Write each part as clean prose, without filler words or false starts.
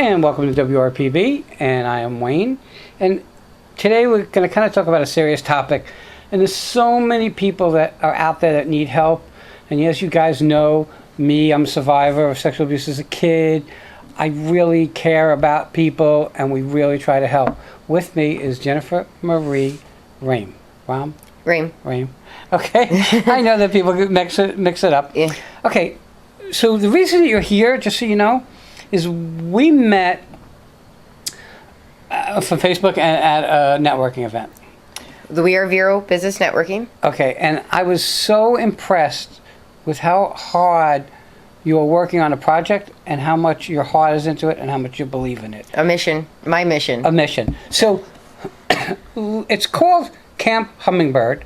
And welcome to WRPB, and I am Wayne. And today we're going to kind of talk about a serious topic. And there's so many people that are out there that need help. And as you guys know, me, I'm a survivor of sexual abuse as a kid. I really care about people, and we really try to help. With me is Jennifer Marie Rame. Rame. Okay. I know that people mix it up. Yeah. Okay. So the reason that you're here, just so you know, is we met from Facebook and at a networking event. The We Are Vero Business Networking. Okay, and I was so impressed with how hard you are working on a project and how much your heart is into it and how much you believe in it. A mission. My mission. A mission. So it's called Camp Hummingbird,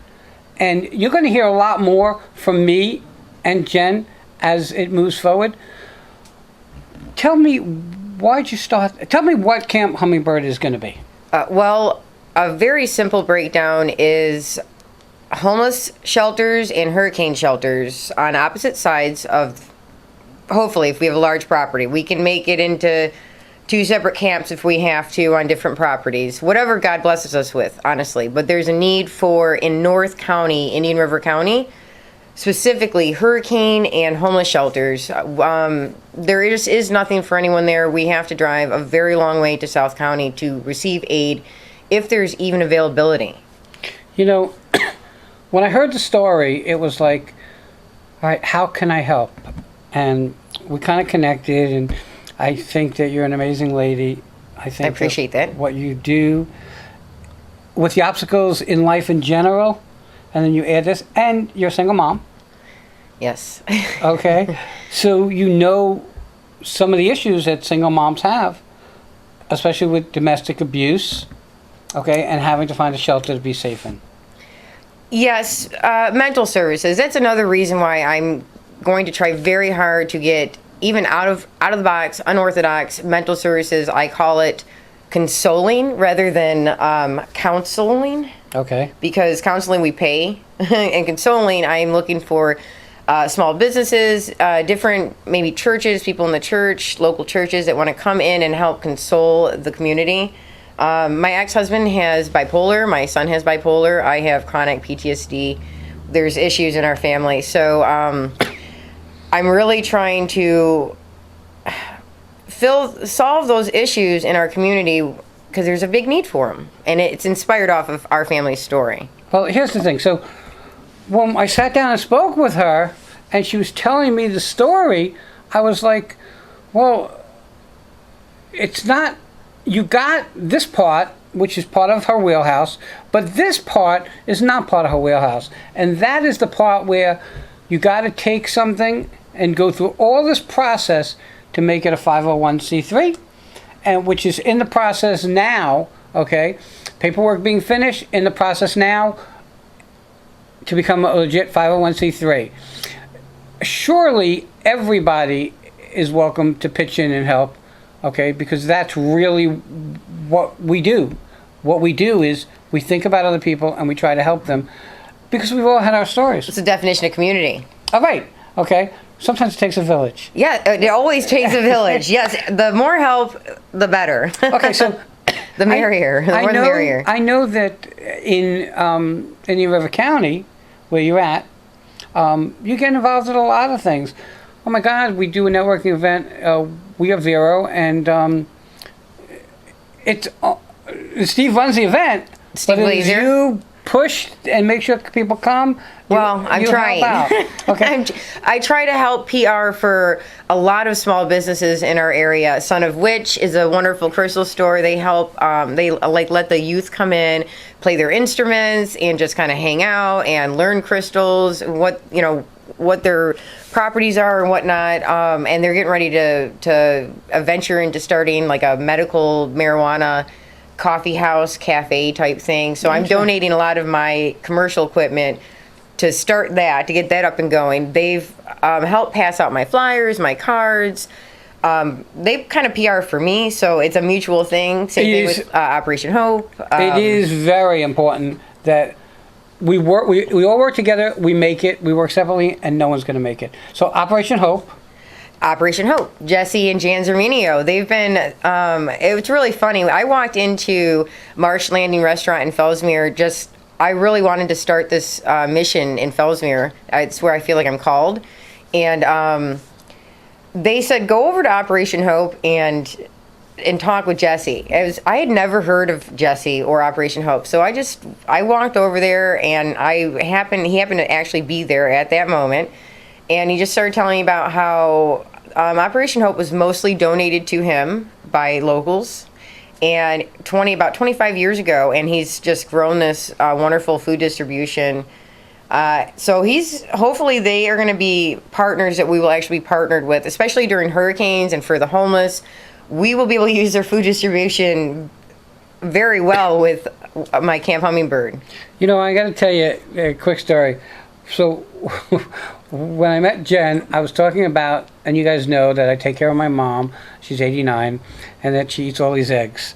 and you're going to hear a lot more from me and Jen as it moves forward. Tell me, why'd you start? Tell me what Camp Hummingbird is going to be. Well, a very simple breakdown is homeless shelters and hurricane shelters on opposite sides of, hopefully, if we have a large property. We can make it into 2 separate camps if we have to on different properties. Whatever God blesses us with, honestly. But there's a need for, in North County, Indian River County, specifically hurricane and homeless shelters. There is nothing for anyone there. We have to drive a very long way to South County to receive aid, if there's even availability. You know, when I heard the story, it was like, all right, how can I help? And we kind of connected, and I think that you're an amazing lady. I appreciate that. What you do with the obstacles in life in general, and then you add this, and you're a single mom. Yes. Okay. So you know some of the issues that single moms have, especially with domestic abuse, okay, and having to find a shelter to be safe in. Yes, mental services. That's another reason why I'm going to try very hard to get even out of the box, unorthodox mental services. I call it consoling rather than counseling. Okay. Because counseling we pay, and consoling I'm looking for small businesses, different maybe churches, people in the church, local churches that want to come in and help console the community. My ex-husband has bipolar. My son has bipolar. I have chronic PTSD. There's issues in our family. So I'm really trying to solve those issues in our community because there's a big need for them. And it's inspired off of our family's story. Well, here's the thing. So when I sat down and spoke with her and she was telling me the story, I was like, well, it's not, you got this part, which is part of her wheelhouse, but this part is not part of her wheelhouse. And that is the part where you got to take something and go through all this process to make it a 501c3, and which is in the process now, okay? Paperwork being finished, in the process now to become a legit 501c3. Surely everybody is welcome to pitch in and help, okay? Because that's really what we do. What we do is we think about other people and we try to help them because we've all had our stories. It's the definition of community. All right, okay? Sometimes it takes a village. Yeah, it always takes a village. Yes, the more help, the better. Okay, so the merrier. The more the merrier. I know that in Indian River County, where you're at, you get involved in a lot of things. Oh my God, we do a networking event. We are Vero, and it's Steve runs the event. Steve Glazer. You push and make sure people come. Well, I'm trying. Okay. I try to help PR for a lot of small businesses in our area. Son of Witch is a wonderful crystal store. They help. They let the youth come in, play their instruments, and just kind of hang out and learn crystals. What their properties are and whatnot. And they're getting ready to venture into starting like a medical marijuana coffee house, cafe type thing. So I'm donating a lot of my commercial equipment to start that, to get that up and going. They've helped pass out my flyers, my cards. They kind of PR for me, so it's a mutual thing. Same thing with Operation Hope. It is very important that we all work together, we make it, we work separately, and no one's going to make it. So Operation Hope. Operation Hope, Jesse and Jan Zerminio. They've been, it was really funny. I walked into Marsh Landing Restaurant in Fellsmere I really wanted to start this mission in Fellsmere. It's where I feel like I'm called. And they said, go over to Operation Hope and talk with Jesse. I had never heard of Jesse or Operation Hope. So I walked over there, and he happened to actually be there at that moment. And he just started telling me about how Operation Hope was mostly donated to him by locals, and about 25 years ago, and he's just grown this wonderful food distribution. So hopefully they are going to be partners that we will actually be partnered with, especially during hurricanes and for the homeless. We will be able to use their food distribution very well with my Camp Hummingbird. You know, I got to tell you a quick story. So when I met Jen, I was talking about, and you guys know that I take care of my mom. She's 89, and that she eats all these eggs.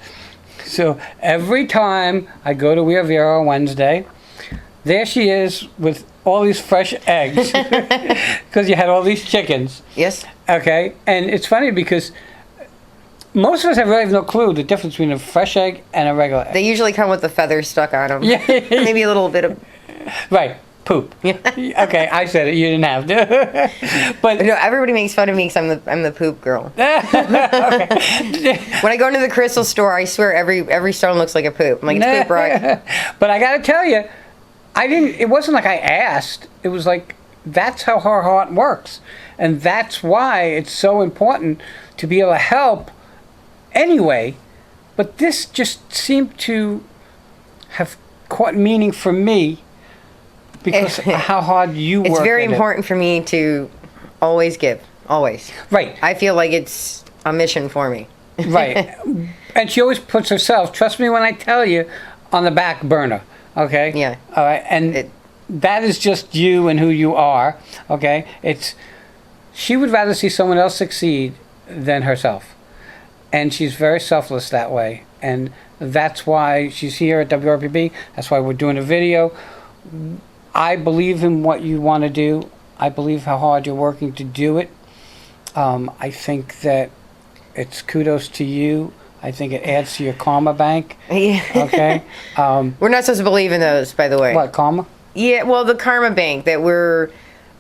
So every time I go to Via Vera on Wednesday, there she is with all these fresh eggs because you had all these chickens. Yes. Okay, and it's funny because most of us have really no clue the difference between a fresh egg and a regular egg. They usually come with the feathers stuck on them. Yeah. Maybe a little bit of... Right. Poop. Okay, I said it. You didn't have to. But No, everybody makes fun of me because I'm the poop girl. When I go into the crystal store, I swear every stone looks like a poop. I'm like, it's poop rock. But I got to tell you, it wasn't like I asked. It was like, that's how her heart works. And that's why it's so important to be able to help anyway. But this just seemed to have caught meaning for me because of how hard you work. It's very at it. important for me to always give. Always. Right. I feel like it's a mission for me. Right. And she always puts herself, trust me when I tell you, on the back burner. Okay? Yeah. All right. And that is just you and who you are. Okay? She would rather see someone else succeed than herself. And she's very selfless that way. And that's why she's here at WRPB. That's why we're doing a video. I believe in what you want to do. I believe how hard you're working to do it. I think that it's kudos to you. I think it adds to your karma bank. Yeah. Okay? We're not supposed to believe in those, by the way. What, karma? Yeah, well, the karma bank that we're...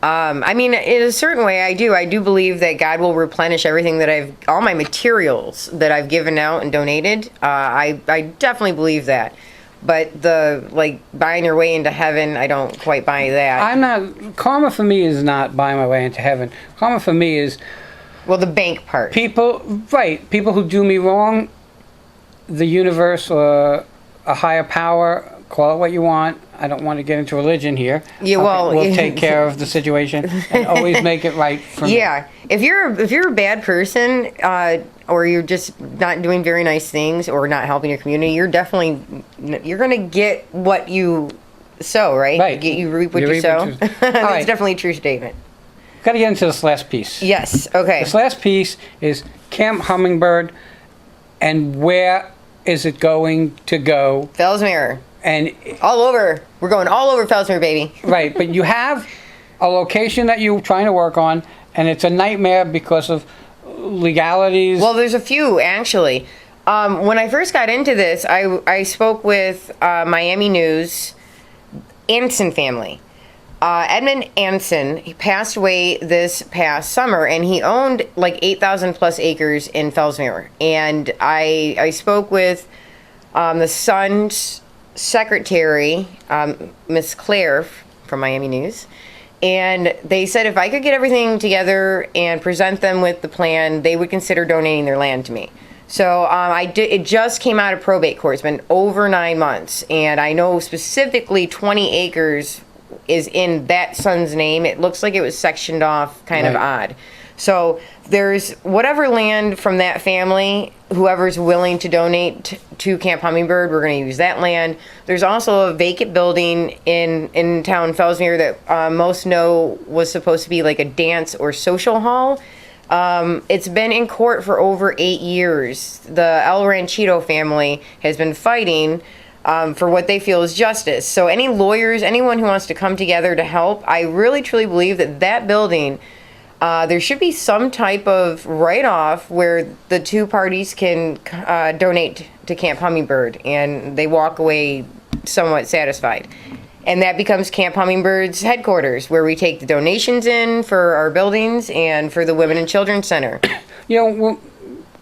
I mean, in a certain way, I do believe that God will replenish everything that all my materials that I've given out and donated. I definitely believe that. But buying your way into heaven, I don't quite buy that. Karma for me is not buying my way into heaven. Karma for me is Well, the bank part. people who do me wrong, the universe or a higher power, call it what you want. I don't want to get into religion here. Yeah, well, we'll take care of the situation and always make it right for me. Yeah, if you're a bad person, or you're just not doing very nice things, or not helping your community, you're gonna get what you sow, right? Right. You reap what You you reap sow. what you- That's All right. definitely a true statement. Got to get into this last piece. Yes. Okay. This last piece is Camp Hummingbird, and where is it going to go? Fellsmere. And All over. We're going all over Fellsmere, baby. right, but you have a location that you're trying to work on, and it's a nightmare because of legalities. Well, there's a few, actually. When I first got into this, I spoke with Miami News, Anson family. Edmund Anson, he passed away this past summer, and he owned like 8,000 plus acres in Fellsmere. And I spoke with the son's secretary, Miss Claire from Miami News, and they said if I could get everything together and present them with the plan, they would consider donating their land to me. So it just came out of probate court. It's been over 9 months, and I know specifically 20 acres is in that son's name. It looks like it was sectioned off kind of Right. odd. So there's whatever land from that family, whoever's willing to donate to Camp Hummingbird, we're going to use that land. There's also a vacant building in town Fellsmere that most know was supposed to be like a dance or social hall. It's been in court for over 8 years. The El Ranchito family has been fighting for what they feel is justice. So any lawyers, anyone who wants to come together to help, I really truly believe that building there should be some type of write-off where the two parties can donate to Camp Hummingbird, and they walk away somewhat satisfied. And that becomes Camp Hummingbird's headquarters, where we take the donations in for our buildings and for the Women and Children's Center. You know,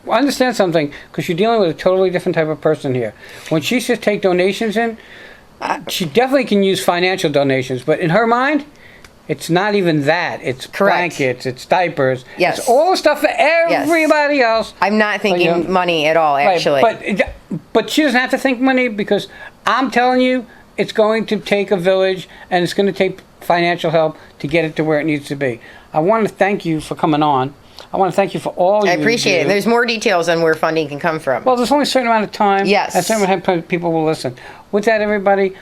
well, understand something, because you're dealing with a totally different type of person here. When she says take donations in, she definitely can use financial donations, but in her mind, it's not even that. It's Correct. blankets, it's diapers, Yes. it's all the stuff for everybody else. I'm not thinking Yeah. money at all, Right, actually. but she doesn't have to think money, because I'm telling you, it's going to take a village, and it's going to take financial help to get it to where it needs to be. I want to thank you for coming on. I want to thank you for all I you appreciate do. it. There's more details on where funding can come from. Well, there's only a certain amount of time. Yes. And a certain amount of time people will listen. With that, everybody,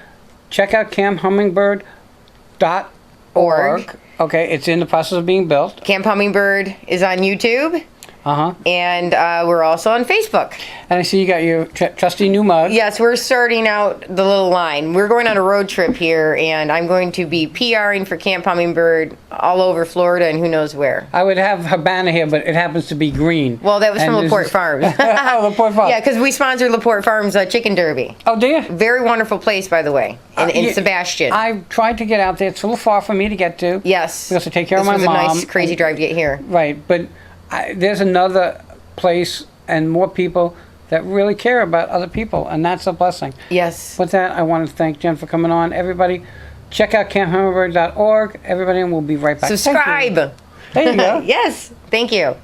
check out camphummingbird.org. Okay, it's in the process of being built. Camp Hummingbird is on YouTube, Uh-huh. and we're also on Facebook. And I see you got your trusty new mug. Yes, we're starting out the little line. We're going on a road trip here, and I'm going to be PRing for Camp Hummingbird all over Florida and who knows where. I would have Habana here, but it happens to be green. Well, that was And from this LaPorte is- Farms. Oh, LaPorte Farms. Yeah, because we sponsor LaPorte Farms Chicken Derby. Oh, do you? Very wonderful place, by the way, in Yeah, Sebastian. I've tried to get out there. It's a little far for me to get to. Yes. Because I take care of This my was mom. a nice, crazy drive to get here. Right, but there's another place and more people that really care about other people, and that's a blessing. Yes. With that, I want to thank Jen for coming on. Everybody, check out camphummingbird.org. Everybody, and we'll be right back. Thank you. Subscribe. There you go. Yes. Thank you.